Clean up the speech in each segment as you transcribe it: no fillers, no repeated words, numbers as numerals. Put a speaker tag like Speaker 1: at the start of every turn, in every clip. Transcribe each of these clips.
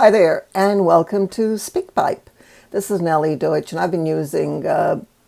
Speaker 1: Hi there, and welcome to SpeakPipe. This is Nellie Deutsch, and I've been using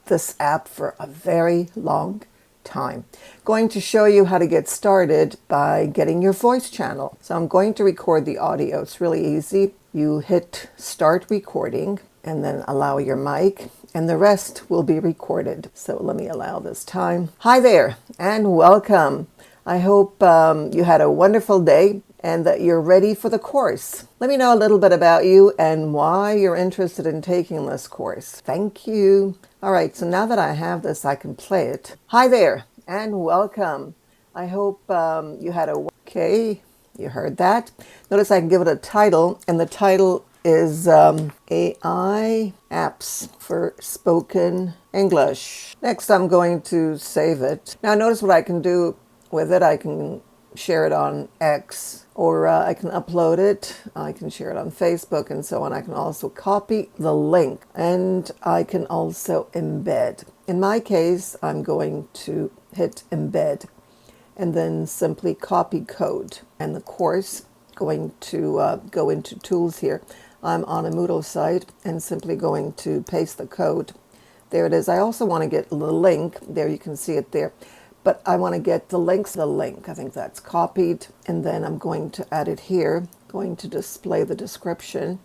Speaker 1: this app for a very long time. Going to show you how to get started by getting your voice channel. So I'm going to record the audio. It's really easy. You hit start recording and then allow your mic, and the rest will be recorded. So let me allow this time. Hi there, and welcome. I hope you had a wonderful day and that you're ready for the course. Let me know a little bit about you and why you're interested in taking this course. Thank you. All right, so now that I have this, I can play it. Hi there, and welcome. I hope you had a... Okay, you heard that. Notice I can give it a title, and the title is AI Apps for Spoken English. Next, I'm going to save it. Now, notice what I can do with it. I can share it on X, or I can upload it. I can share it on Facebook and so on. I can also copy the link, and I can also embed. In my case, I'm going to hit embed and then simply copy code. And the course, going to go into tools here. I'm on a Moodle site and simply going to paste the code. There it is. I also want to get the link. There, you can see it there. But I want to get the links, the link. I think that's copied. And then I'm going to add it here. Going to display the description.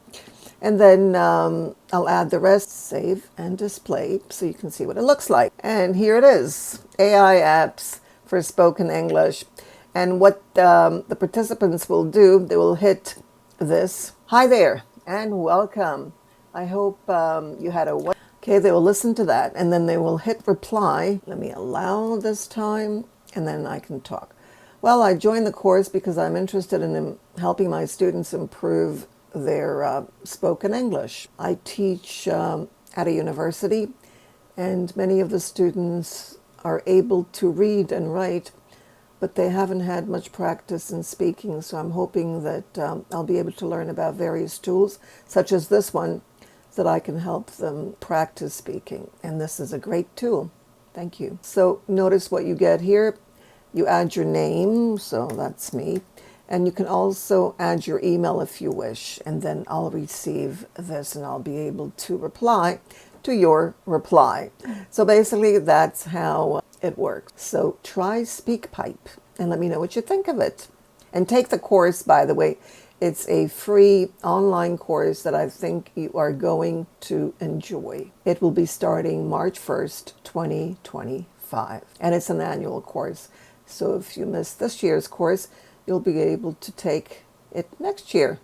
Speaker 1: And then I'll add the rest, save and display, so you can see what it looks like. And here it is, AI Apps for Spoken English. And what the participants will do, they will hit this. Hi there, and welcome. I hope you had a... Okay, they will listen to that, and then they will hit reply. Let me allow this time, and then I can talk. Well, I joined the course because I'm interested in helping my students improve their spoken English. I teach at a university, and many of the students are able to read and write, but they haven't had much practice in speaking, so I'm hoping that I'll be able to learn about various tools, such as this one, that I can help them practice speaking. And this is a great tool. Thank you. So notice what you get here. You add your name, so that's me. And you can also add your email if you wish. And then I'll receive this and I'll be able to reply to your reply. So basically that's how it works. So try SpeakPipe and let me know what you think of it. And take the course, by the way. It's a free online course that I think you are going to enjoy. It will be starting March 1st, 2025. And it's an annual course. So if you miss this year's course, you'll be able to take it next year.